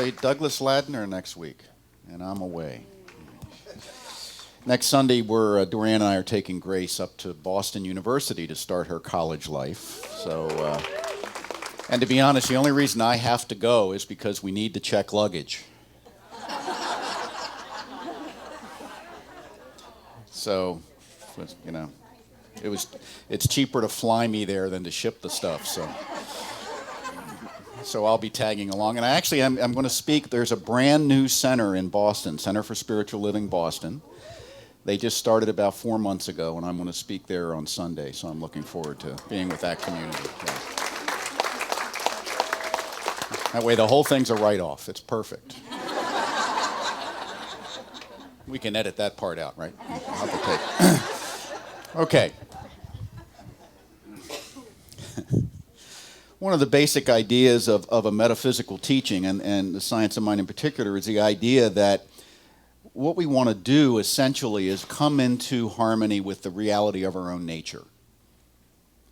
say Douglas Ladner next week, and I'm away. Next Sunday, Dorian and I are taking Grace up to Boston University to start her college life. And to be honest, the only reason I have to go is because we need to check luggage. So, you know, it's cheaper to fly me there than to ship the stuff. So I'll be tagging along. And I'm going to speak. There's a brand new center in Boston, Center for Spiritual Living Boston. They just started about 4 months ago, and I'm going to speak there on Sunday. So I'm looking forward to being with that community. Yeah. That way the whole thing's a write-off. It's perfect. We can edit that part out, right? I'll have to take. Okay. One of the basic ideas of a metaphysical teaching, and the science of mind in particular, is the idea that what we want to do essentially is come into harmony with the reality of our own nature.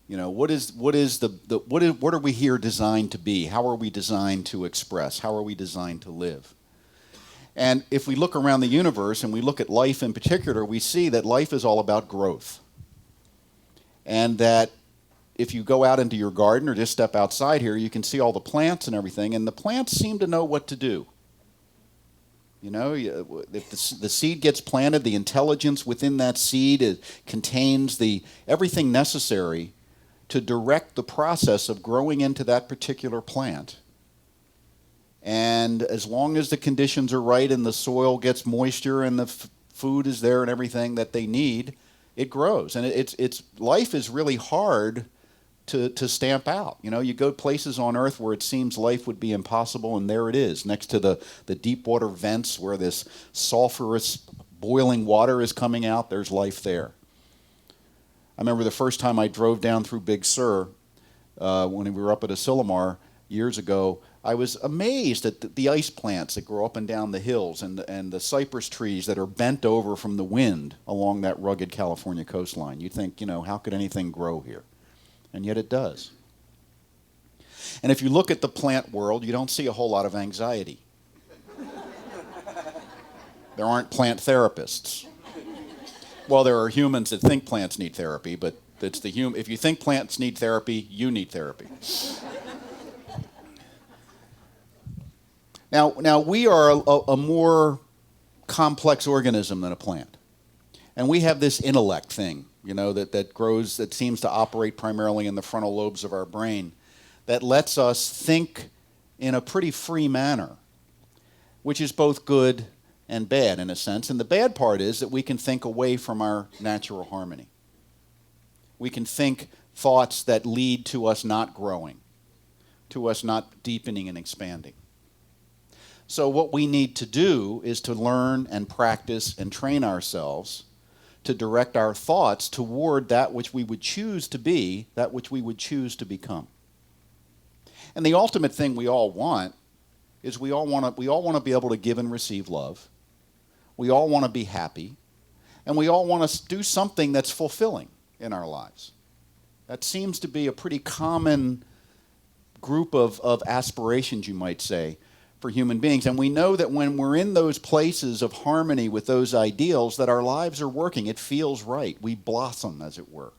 You know, what are we here designed to be? How are we designed to express? How are we designed to live? And if we look around the universe and we look at life in particular, we see that life is all about growth. And that if you go out into your garden or just step outside here, you can see all the plants and everything, and the plants seem to know what to do. You know, if the seed gets planted, the intelligence within that seed contains everything necessary to direct the process of growing into that particular plant. And as long as the conditions are right and the soil gets moisture and the food is there and everything that they need, it grows. And life is really hard to stamp out. You know, you go places on Earth where it seems life would be impossible, and there it is, next to the deep water vents where this sulfurous boiling water is coming out. There's life there. I remember the first time I drove down through Big Sur when we were up at Asilomar years ago. I was amazed at the ice plants that grow up and down the hills and the cypress trees that are bent over from the wind along that rugged California coastline. You'd think, you know, how could anything grow here? And yet it does. And if you look at the plant world, you don't see a whole lot of anxiety. There aren't plant therapists. Well, there are humans that think plants need therapy, but if you think plants need therapy, you need therapy. Now we are a more complex organism than a plant. And we have this intellect thing, you know, that grows, that seems to operate primarily in the frontal lobes of our brain, that lets us think in a pretty free manner, which is both good and bad in a sense. And the bad part is that we can think away from our natural harmony. We can think thoughts that lead to us not growing, to us not deepening and expanding. So what we need to do is to learn and practice and train ourselves to direct our thoughts toward that which we would choose to be, that which we would choose to become. And the ultimate thing we all want is we all want to be able to give and receive love. We all want to be happy. And we all want to do something that's fulfilling in our lives. That seems to be a pretty common group of aspirations, you might say, for human beings. And we know that when we're in those places of harmony with those ideals, that our lives are working. It feels right. We blossom, as it were.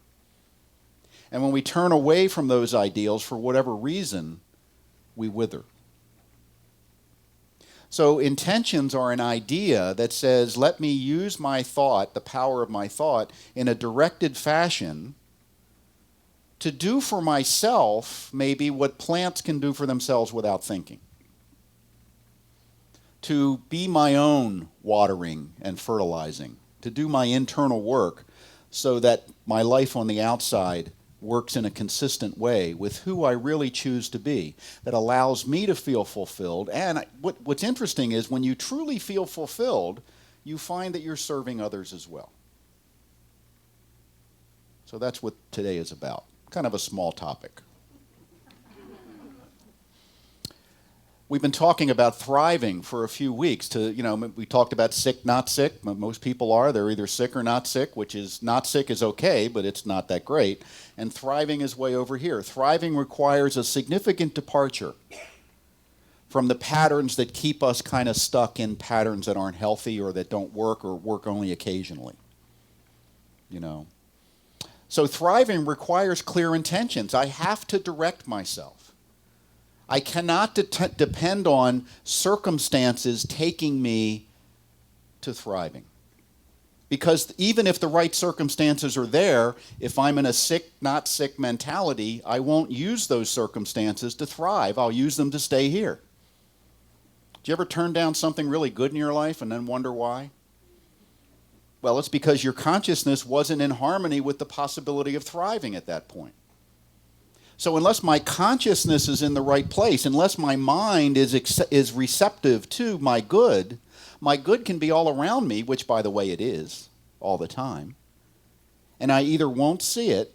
And when we turn away from those ideals for whatever reason, we wither. So intentions are an idea that says, let me use my thought, the power of my thought, in a directed fashion to do for myself maybe what plants can do for themselves without thinking. To be my own watering and fertilizing, to do my internal work so that my life on the outside works in a consistent way with who I really choose to be, that allows me to feel fulfilled. And what's interesting is when you truly feel fulfilled, you find that you're serving others as well. So that's what today is about. Kind of a small topic. We've been talking about thriving for a few weeks. We talked about sick, not sick. Most people are. They're either sick or not sick, which is not sick is okay, but it's not that great. And thriving is way over here. Thriving requires a significant departure from the patterns that keep us kind of stuck in patterns that aren't healthy or that don't work or work only occasionally. You know. So thriving requires clear intentions. I have to direct myself. I cannot depend on circumstances taking me to thriving. Because even if the right circumstances are there, if I'm in a sick, not sick mentality, I won't use those circumstances to thrive. I'll use them to stay here. Do you ever turn down something really good in your life and then wonder why? Well, it's because your consciousness wasn't in harmony with the possibility of thriving at that point. So unless my consciousness is in the right place, unless my mind is receptive to my good can be all around me, which, by the way, it is all the time. And I either won't see it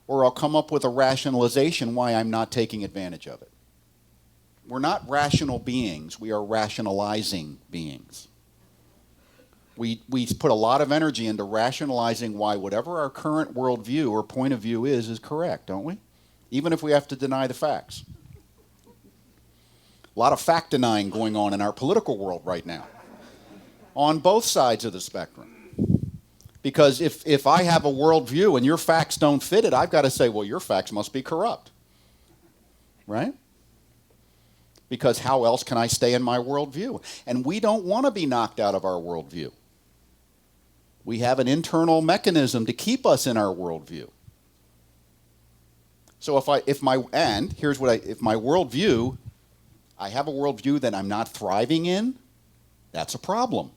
or I'll come up with a rationalization why I'm not taking advantage of it. We're not rational beings. We are rationalizing beings. We put a lot of energy into rationalizing why whatever our current worldview or point of view is correct, don't we? Even if we have to deny the facts. A lot of fact denying going on in our political world right now. On both sides of the spectrum. Because if I have a worldview and your facts don't fit it, I've got to say, well, your facts must be corrupt. Right? Because how else can I stay in my worldview? And we don't want to be knocked out of our worldview. We have an internal mechanism to keep us in our worldview. So if my worldview, I have a worldview that I'm not thriving in, that's a problem.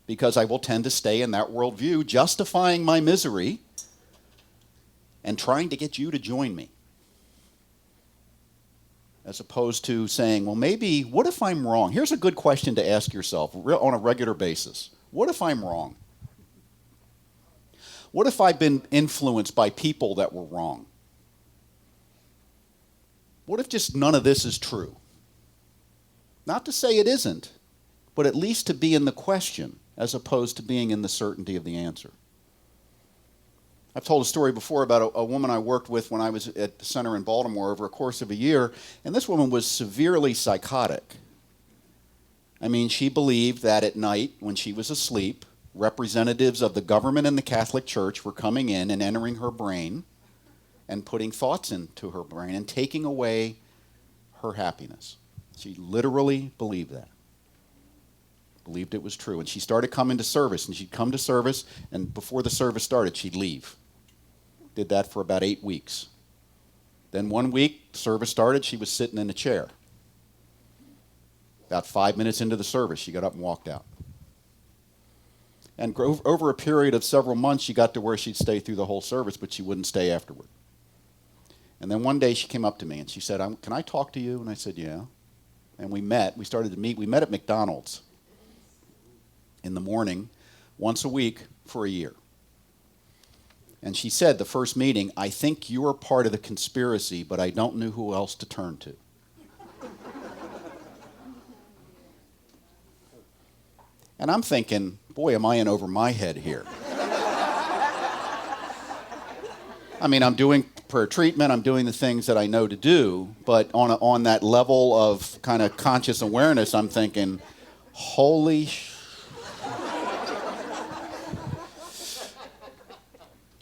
Because I will tend to stay in that worldview, justifying my misery and trying to get you to join me. As opposed to saying, well, maybe, what if I'm wrong? Here's a good question to ask yourself on a regular basis. What if I'm wrong? What if I've been influenced by people that were wrong? What if just none of this is true? Not to say it isn't, but at least to be in the question as opposed to being in the certainty of the answer. I've told a story before about a woman I worked with when I was at the center in Baltimore over a course of a year, and this woman was severely psychotic. I mean, she believed that at night, when she was asleep, representatives of the government and the Catholic Church were coming in and entering her brain and putting thoughts into her brain and taking away her happiness. She literally believed that. Believed it was true. And she started coming to service, and she'd come to service, and before the service started, she'd leave. Did that for about 8 weeks. Then one week, service started, she was sitting in a chair. About 5 minutes into the service, she got up and walked out. And over a period of several months, she got to where she'd stay through the whole service, but she wouldn't stay afterward. And then one day she came up to me and she said, can I talk to you? And I said, yeah. And we met. We started to meet. We met at McDonald's in the morning, once a week for a year. And she said, the first meeting, I think you're part of the conspiracy, but I don't know who else to turn to. And I'm thinking, boy, am I in over my head here. I mean, I'm doing prayer treatment, I'm doing the things that I know to do, but on that level of kind of conscious awareness, I'm thinking, holy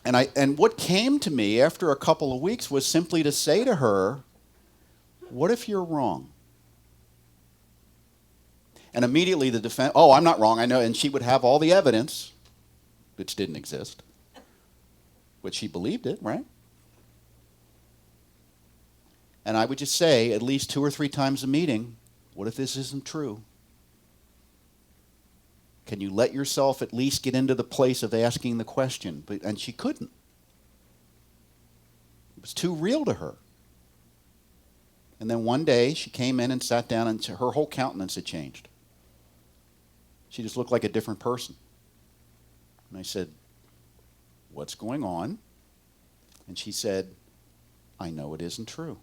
And what came to me after a couple of weeks was simply to say to her, what if you're wrong? And immediately the defense, oh, I'm not wrong, I know, and she would have all the evidence, which didn't exist, but she believed it, right? And I would just say, at least 2 or 3 times a meeting, what if this isn't true? Can you let yourself at least get into the place of asking the question? And she couldn't. It was too real to her. And then one day she came in and sat down and her whole countenance had changed. She just looked like a different person. And I said, what's going on? And she said, I know it isn't true.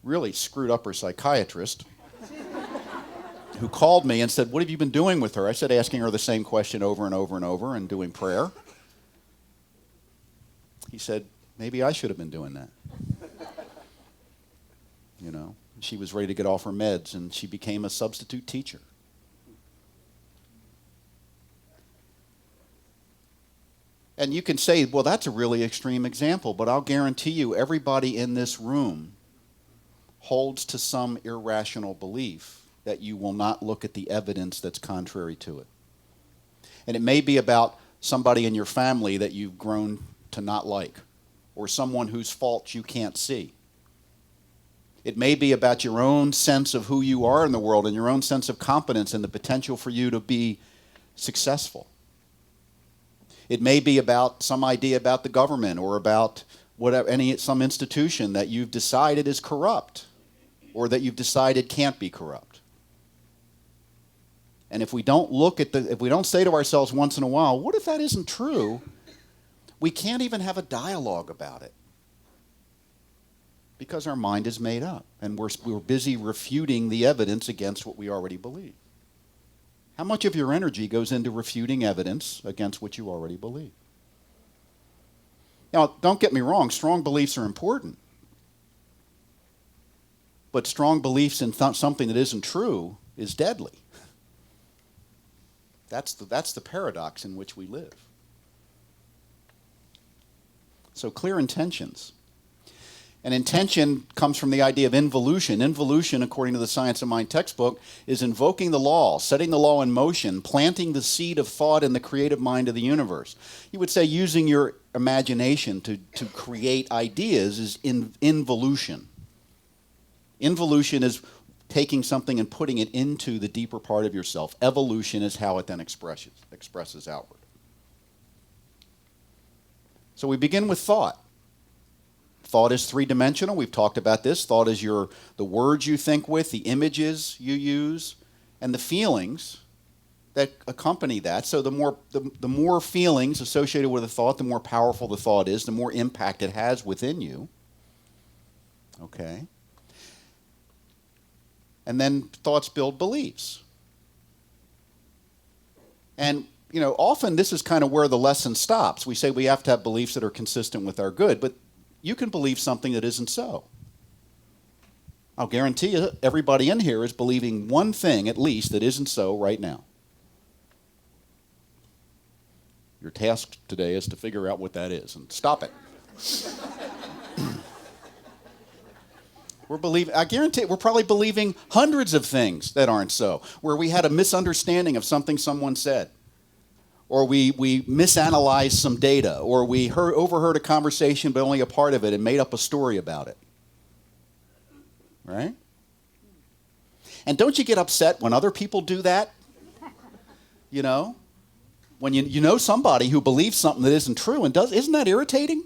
Really screwed up her psychiatrist, who called me and said, what have you been doing with her? I said, asking her the same question over and over and over and doing prayer. He said, maybe I should have been doing that. you know. She was ready to get off her meds, and she became a substitute teacher. And you can say, well, that's a really extreme example, but I'll guarantee you everybody in this room holds to some irrational belief that you will not look at the evidence that's contrary to it. And it may be about somebody in your family that you've grown to not like, or someone whose faults you can't see. It may be about your own sense of who you are in the world and your own sense of competence and the potential for you to be successful. It may be about some idea about the government or about some institution that you've decided is corrupt or that you've decided can't be corrupt. And if we don't if we don't say to ourselves once in a while, what if that isn't true? We can't even have a dialogue about it because our mind is made up and we're busy refuting the evidence against what we already believe. How much of your energy goes into refuting evidence against what you already believe? Now, don't get me wrong, strong beliefs are important. But strong beliefs in something that isn't true is deadly. That's the paradox in which we live. So clear intentions. And intention comes from the idea of involution. Involution, according to the Science of Mind textbook, is invoking the law, setting the law in motion, planting the seed of thought in the creative mind of the universe. You would say using your imagination to create ideas is involution. Involution is taking something and putting it into the deeper part of yourself. Evolution is how it then expresses outward. So we begin with thought. Thought is three-dimensional. We've talked about this. Thought is the words you think with, the images you use, and the feelings that accompany that. So the more feelings associated with a thought, the more powerful the thought is, the more impact it has within you. Okay? And then thoughts build beliefs. And, you know, often this is kind of where the lesson stops. We say we have to have beliefs that are consistent with our good, but you can believe something that isn't so. I'll guarantee you everybody in here is believing one thing at least that isn't so right now. Your task today is to figure out what that is and stop it. I guarantee we're probably believing hundreds of things that aren't so, where we had a misunderstanding of something someone said, or we misanalyzed some data, or we overheard a conversation but only a part of it and made up a story about it. Right? And don't you get upset when other people do that? You know? When you know somebody who believes something that isn't true and isn't that irritating?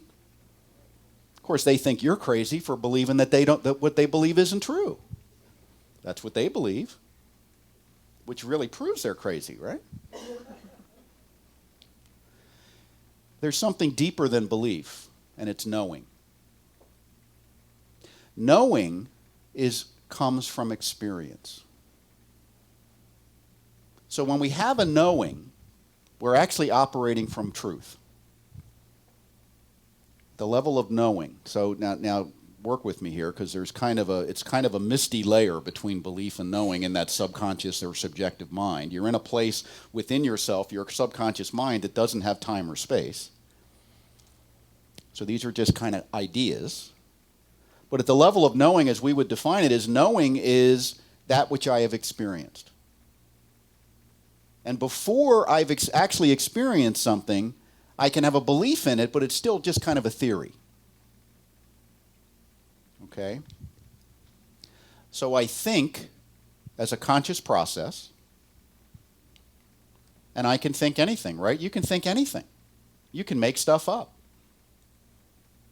Of course, they think you're crazy for believing that what they believe isn't true. That's what they believe, which really proves they're crazy, right? There's something deeper than belief, and it's knowing. Knowing comes from experience. So when we have a knowing, we're actually operating from truth. The level of knowing. So now work with me here, because it's kind of a misty layer between belief and knowing in that subconscious or subjective mind. You're in a place within yourself, your subconscious mind, that doesn't have time or space. So these are just kind of ideas. But at the level of knowing, as we would define it, is knowing is that which I have experienced. And before I've actually experienced something, I can have a belief in it, but it's still just kind of a theory. Okay? So I think as a conscious process, and I can think anything, right? You can think anything. You can make stuff up.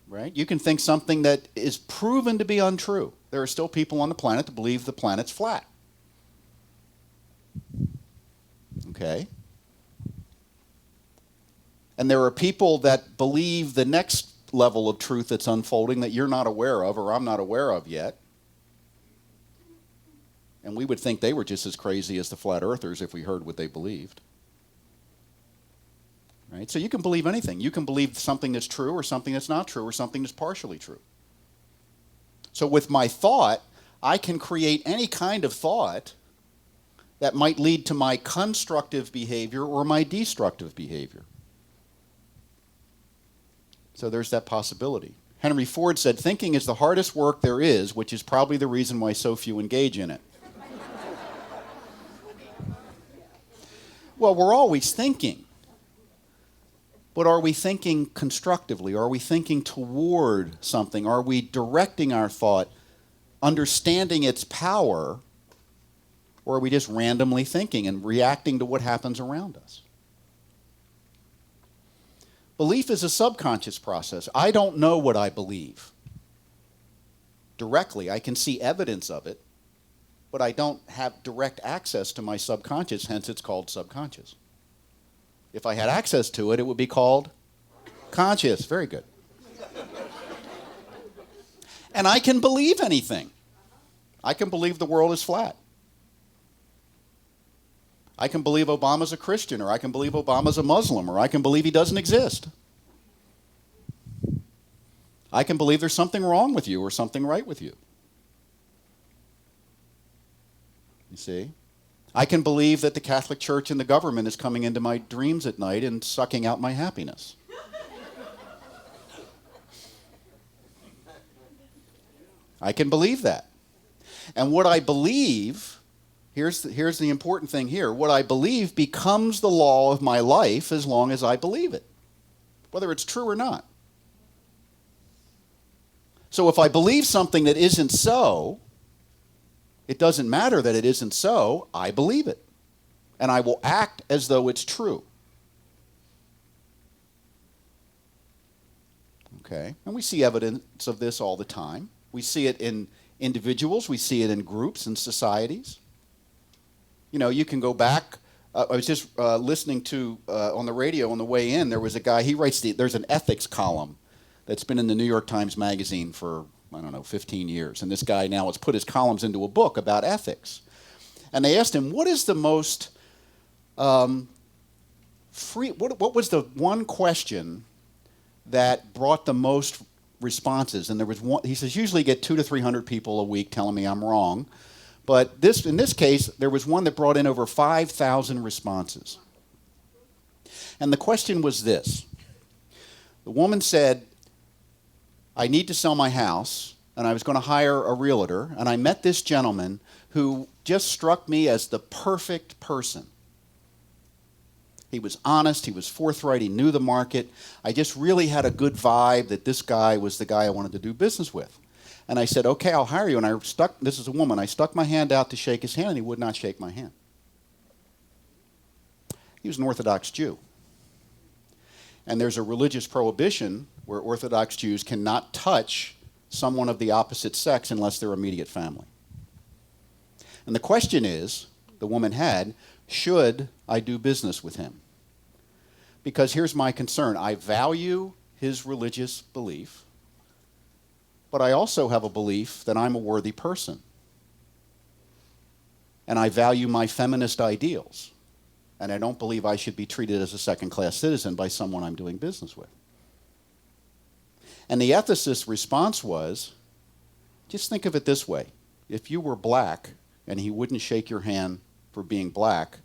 Right? You can think something that is proven to be untrue. There are still people on the planet that believe the planet's flat. Okay? And there are people that believe the next level of truth that's unfolding that you're not aware of, or I'm not aware of yet. And we would think they were just as crazy as the flat earthers if we heard what they believed. Right? So you can believe anything. You can believe something that's true or something that's not true or something that's partially true. So with my thought, I can create any kind of thought that might lead to my constructive behavior or my destructive behavior. So there's that possibility. Henry Ford said, thinking is the hardest work there is, which is probably the reason why so few engage in it. Well, we're always thinking. But are we thinking constructively? Are we thinking toward something? Are we directing our thought, understanding its power? Or are we just randomly thinking and reacting to what happens around us? Belief is a subconscious process. I don't know what I believe directly. I can see evidence of it, but I don't have direct access to my subconscious, hence it's called subconscious. If I had access to it, it would be called conscious. Very good. And I can believe anything. I can believe the world is flat. I can believe Obama's a Christian, or I can believe Obama's a Muslim, or I can believe he doesn't exist. I can believe there's something wrong with you or something right with you. You see? I can believe that the Catholic Church and the government is coming into my dreams at night and sucking out my happiness. I can believe that. And what I believe, here's the important thing here, what I believe becomes the law of my life as long as I believe it, whether it's true or not. So if I believe something that isn't so, it doesn't matter that it isn't so, I believe it. And I will act as though it's true. Okay? And we see evidence of this all the time. We see it in individuals, we see it in groups and societies. You know, you can go back. I was just listening to, on the radio on the way in, there was a guy, there's an ethics column that's been in the New York Times Magazine for, 15 years. And this guy now has put his columns into a book about ethics. And they asked him, what is the most what was the one question that brought the most responses? And there was one, he says, usually get 200 to 300 people a week telling me I'm wrong. But in this case, there was one that brought in over 5,000 responses. And the question was this. The woman said, I need to sell my house, and I was going to hire a realtor, and I met this gentleman who just struck me as the perfect person. He was honest, he was forthright, he knew the market. I just really had a good vibe that this guy was the guy I wanted to do business with. And I said, okay, I'll hire you. And this is a woman, I stuck my hand out to shake his hand, and he would not shake my hand. He was an Orthodox Jew. And there's a religious prohibition where Orthodox Jews cannot touch someone of the opposite sex unless they're immediate family. And the question is, the woman had, should I do business with him? Because here's my concern. I value his religious belief, but I also have a belief that I'm a worthy person. And I value my feminist ideals. And I don't believe I should be treated as a second-class citizen by someone I'm doing business with. And the ethicist's response was, just think of it this way. If you were black and he wouldn't shake your hand for being black,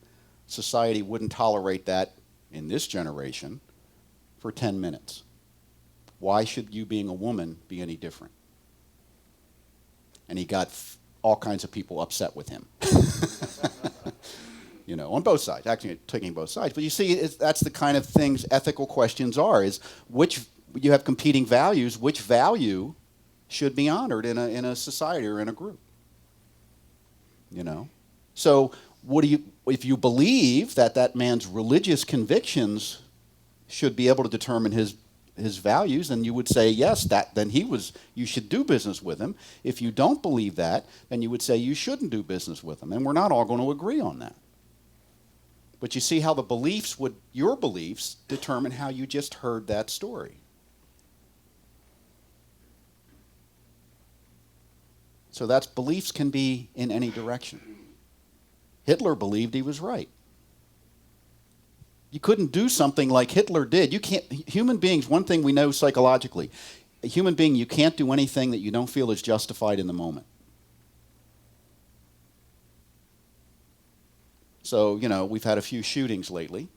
society wouldn't tolerate that in this generation for 10 minutes. Why should you, being a woman, be any different? And he got all kinds of people upset with him. You know, on both sides, actually taking both sides. But you see, that's the kind of things ethical questions are, is which, you have competing values, which value should be honored in a society or in a group? You know? So if you believe that man's religious convictions should be able to determine his values, then you would say, yes, you should do business with him. If you don't believe that, then you would say you shouldn't do business with him. And we're not all going to agree on that. But you see how your beliefs determine how you just heard that story. So beliefs can be in any direction. Hitler believed he was right. You couldn't do something like Hitler did. Human beings, one thing we know psychologically, a human being, you can't do anything that you don't feel is justified in the moment. So, we've had a few shootings lately.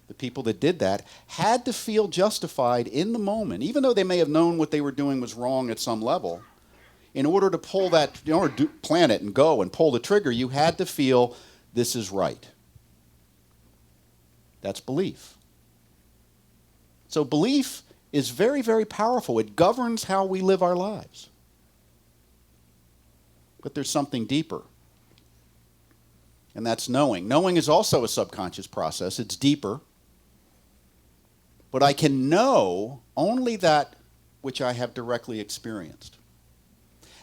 The people that did that had to feel justified in the moment, even though they may have known what they were doing was wrong at some level. In order to pull that, plan it and go and pull the trigger, you had to feel this is right. That's belief. So belief is very, very powerful. It governs how we live our lives. But there's something deeper. And that's knowing. Knowing is also a subconscious process. It's deeper. But I can know only that which I have directly experienced.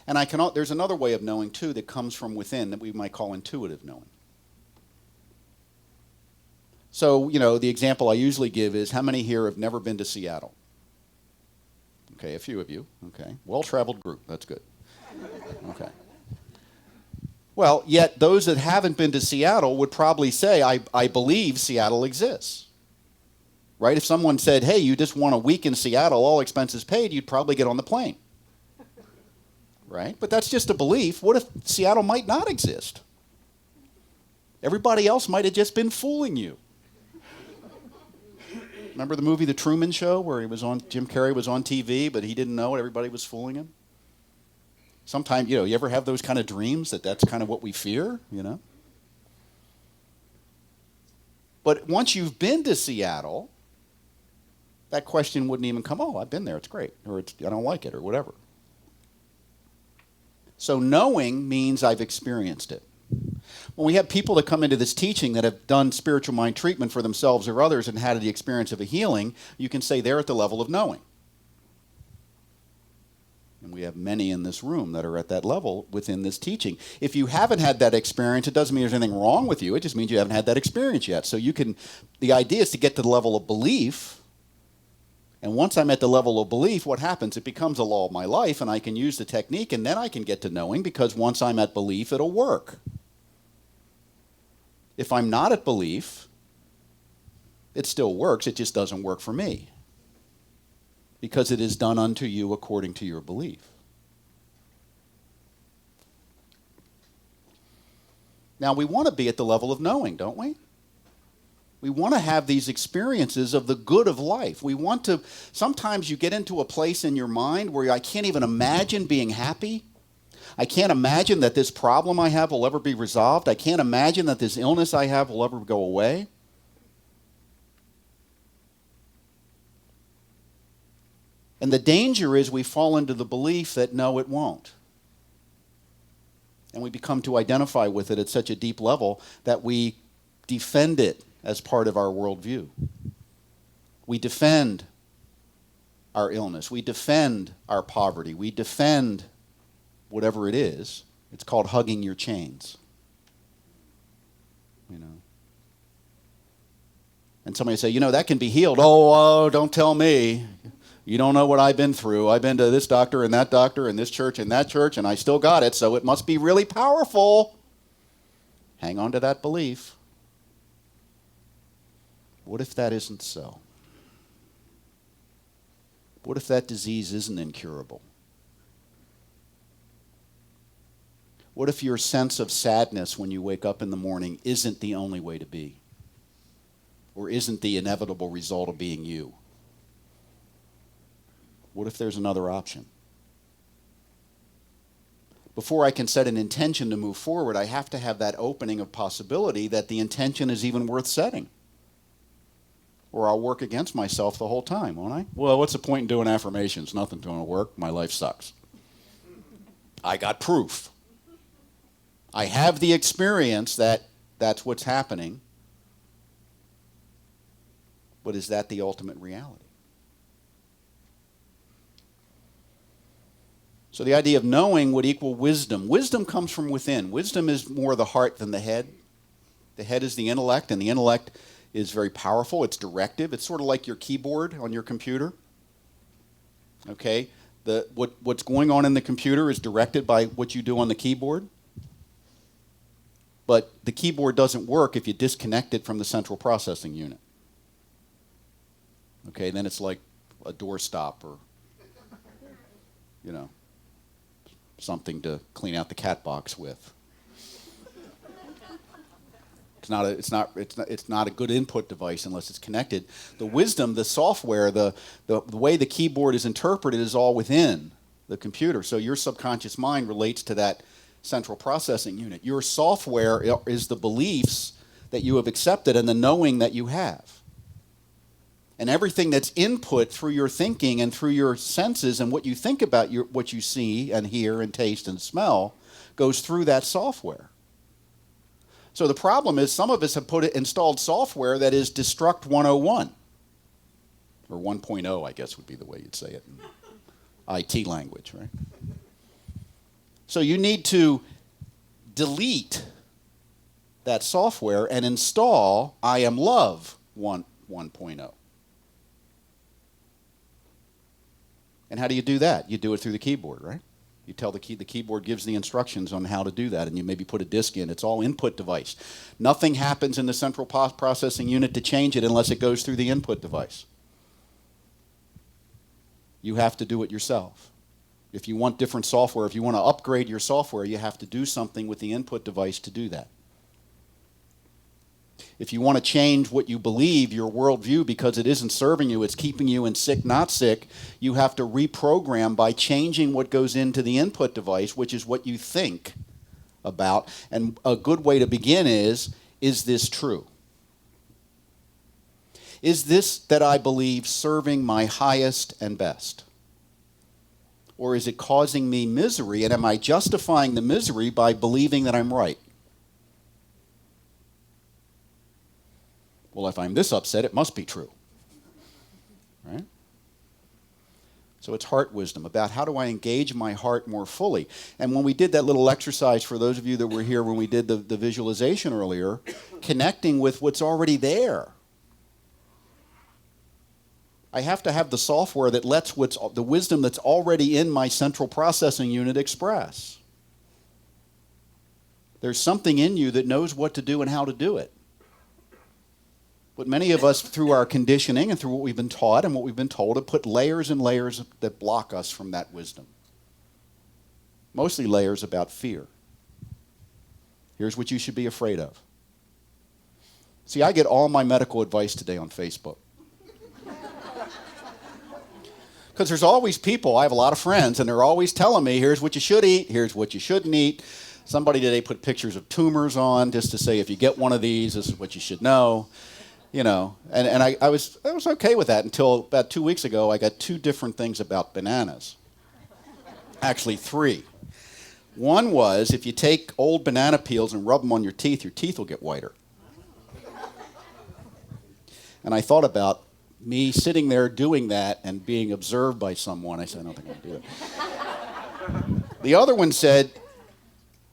And there's another way of knowing, too, that comes from within that we might call intuitive knowing. So, the example I usually give is, how many here have never been to Seattle? Okay, a few of you. Okay. Well-traveled group. That's good. Okay. Well, yet those that haven't been to Seattle would probably say, I believe Seattle exists. Right? If someone said, hey, you just want a week in Seattle, all expenses paid, you'd probably get on the plane. Right? But that's just a belief. What if Seattle might not exist? Everybody else might have just been fooling you. Remember the movie The Truman Show, where Jim Carrey was on TV, but he didn't know it, everybody was fooling him? Sometimes, you ever have those kind of dreams that's kind of what we fear, But once you've been to Seattle, that question wouldn't even come, oh, I've been there, it's great, or I don't like it, or whatever. So knowing means I've experienced it. When we have people that come into this teaching that have done spiritual mind treatment for themselves or others and had the experience of a healing, you can say they're at the level of knowing. And we have many in this room that are at that level within this teaching. If you haven't had that experience, it doesn't mean there's anything wrong with you. It just means you haven't had that experience yet. So the idea is to get to the level of belief. And once I'm at the level of belief, what happens? It becomes a law of my life, and I can use the technique, and then I can get to knowing, because once I'm at belief, it'll work. If I'm not at belief, it still works, it just doesn't work for me. Because it is done unto you according to your belief. Now, we want to be at the level of knowing, don't we? We want to have these experiences of the good of life. Sometimes you get into a place in your mind where I can't even imagine being happy. I can't imagine that this problem I have will ever be resolved. I can't imagine that this illness I have will ever go away. And the danger is we fall into the belief that no, it won't. And we become to identify with it at such a deep level that we defend it as part of our worldview. We defend our illness. We defend our poverty. We defend whatever it is. It's called hugging your chains. And somebody say, that can be healed. Oh, don't tell me. You don't know what I've been through. I've been to this doctor and this church and that church, and I still got it, so it must be really powerful. Hang on to that belief. What if that isn't so? What if that disease isn't incurable? What if your sense of sadness when you wake up in the morning isn't the only way to be? Or isn't the inevitable result of being you? What if there's another option? Before I can set an intention to move forward, I have to have that opening of possibility that the intention is even worth setting. Or I'll work against myself the whole time, won't I? Well, what's the point in doing affirmations? Nothing's going to work. My life sucks. I got proof. I have the experience that that's what's happening. But is that the ultimate reality? So the idea of knowing would equal wisdom. Wisdom comes from within. Wisdom is more the heart than the head. The head is the intellect, and the intellect is very powerful. It's directive. It's sort of like your keyboard on your computer. Okay? What's going on in the computer is directed by what you do on the keyboard. But the keyboard doesn't work if you disconnect it from the central processing unit. Okay, then it's like a doorstop or, something to clean out the cat box with. It's not a good input device unless it's connected. The wisdom, the software, the way the keyboard is interpreted is all within the computer. So your subconscious mind relates to that central processing unit. Your software is the beliefs that you have accepted and the knowing that you have. And everything that's input through your thinking and through your senses and what you think about what you see and hear and taste and smell goes through that software. So the problem is some of us have installed software that is Destruct 101. Or 1.0, I guess would be the way you'd say it in IT language, right? So you need to delete that software and install I Am Love 1.0. And how do you do that? You do it through the keyboard, right? You tell the keyboard gives the instructions on how to do that, and you maybe put a disk in. It's all input device. Nothing happens in the central processing unit to change it unless it goes through the input device. You have to do it yourself. If you want different software, if you want to upgrade your software, you have to do something with the input device to do that. If you want to change what you believe, your worldview, because it isn't serving you, it's keeping you in sick, not sick, you have to reprogram by changing what goes into the input device, which is what you think about. And a good way to begin is this true? Is this that I believe serving my highest and best? Or is it causing me misery, and am I justifying the misery by believing that I'm right? Well, if I'm this upset, it must be true, right? So it's heart wisdom about how do I engage my heart more fully. And when we did that little exercise, for those of you that were here when we did the visualization earlier, connecting with what's already there. I have to have the software that lets the wisdom that's already in my central processing unit express. There's something in you that knows what to do and how to do it. But many of us, through our conditioning and through what we've been taught and what we've been told, have put layers and layers that block us from that wisdom. Mostly layers about fear. Here's what you should be afraid of. See, I get all my medical advice today on Facebook. Because there's always people, I have a lot of friends, and they're always telling me, here's what you should eat, here's what you shouldn't eat. Somebody today put pictures of tumors on just to say, if you get one of these, this is what you should know. You know, and I was okay with that until about 2 weeks ago. I got 2 different things about bananas. Actually, 3. One was if you take old banana peels and rub them on your teeth will get whiter. And I thought about me sitting there doing that and being observed by someone. I said, I don't think I can do it. The other one said,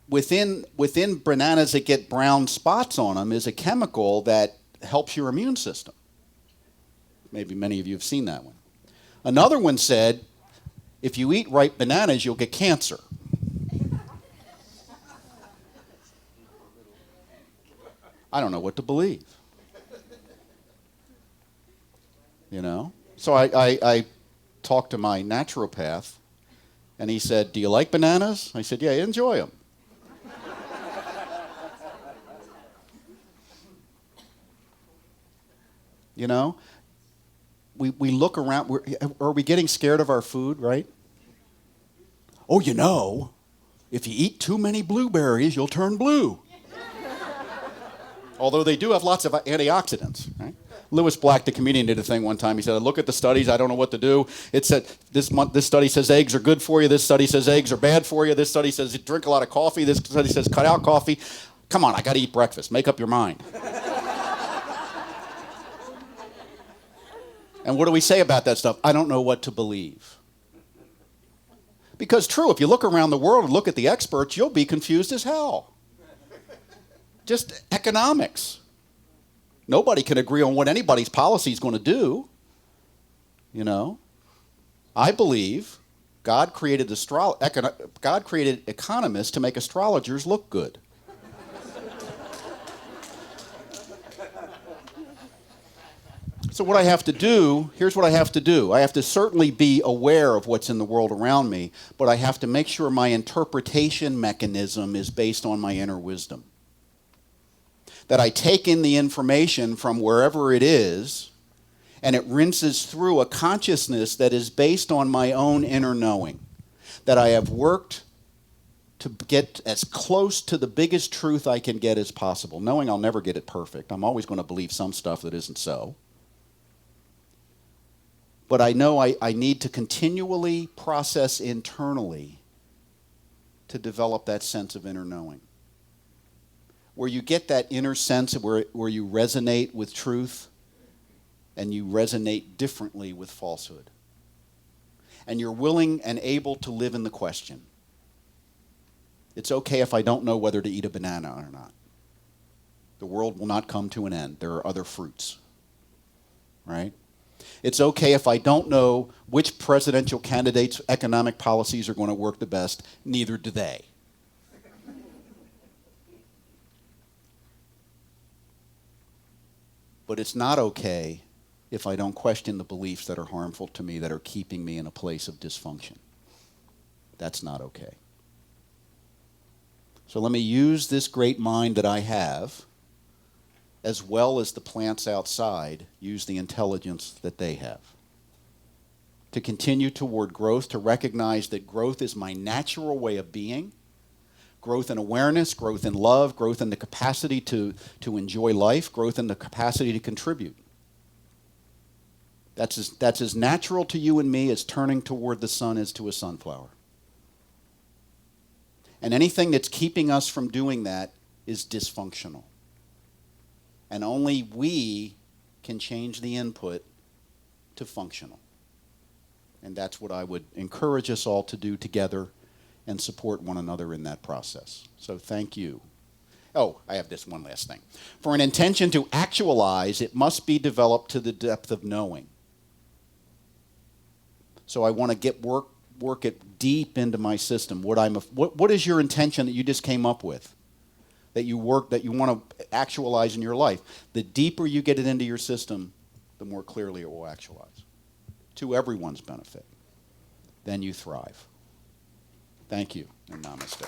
within bananas that get brown spots on them is a chemical that helps your immune system. Maybe many of you have seen that one. Another one said, if you eat ripe bananas, you'll get cancer. I don't know what to believe. You know? So I talked to my naturopath, and he said, do you like bananas? I said, yeah, enjoy them. You know, we look around. Are we getting scared of our food, right? Oh, you know, if you eat too many blueberries, you'll turn blue. Although they do have lots of antioxidants, right? Lewis Black, the comedian, did a thing one time. He said, I look at the studies, I don't know what to do. It said, this study says eggs are good for you. This study says eggs are bad for you. This study says drink a lot of coffee. This study says cut out coffee. Come on, I got to eat breakfast. Make up your mind. And what do we say about that stuff? I don't know what to believe. Because true, if you look around the world and look at the experts, you'll be confused as hell. Just economics. Nobody can agree on what anybody's policy is going to do. You know? I believe God created economists to make astrologers look good. So what I have to do, here's what I have to do. I have to certainly be aware of what's in the world around me, but I have to make sure my interpretation mechanism is based on my inner wisdom. that I take in the information from wherever it is, and it rinses through a consciousness that is based on my own inner knowing, that I have worked to get as close to the biggest truth I can get as possible, knowing I'll never get it perfect. I'm always going to believe some stuff that isn't so. But I know I need to continually process internally to develop that sense of inner knowing. Where you get that inner sense of where you resonate with truth and you resonate differently with falsehood. And you're willing and able to live in the question. It's okay if I don't know whether to eat a banana or not. The world will not come to an end. There are other fruits, right? It's okay if I don't know which presidential candidate's economic policies are going to work the best. Neither do they. But it's not okay if I don't question the beliefs that are harmful to me, that are keeping me in a place of dysfunction. That's not okay. So let me use this great mind that I have, as well as the plants outside, use the intelligence that they have. To continue toward growth, to recognize that growth is my natural way of being, growth in awareness, growth in love, growth in the capacity to enjoy life, growth in the capacity to contribute. That's as natural to you and me as turning toward the sun is to a sunflower. And anything that's keeping us from doing that is dysfunctional. And only we can change the input to functional. And that's what I would encourage us all to do together and support one another in that process. So thank you. Oh, I have this one last thing. For an intention to actualize, it must be developed to the depth of knowing. So I want to work it deep into my system. What is your intention that you just came up with? That you want to actualize in your life. The deeper you get it into your system, the more clearly it will actualize. To everyone's benefit. Then you thrive. Thank you, and namaste.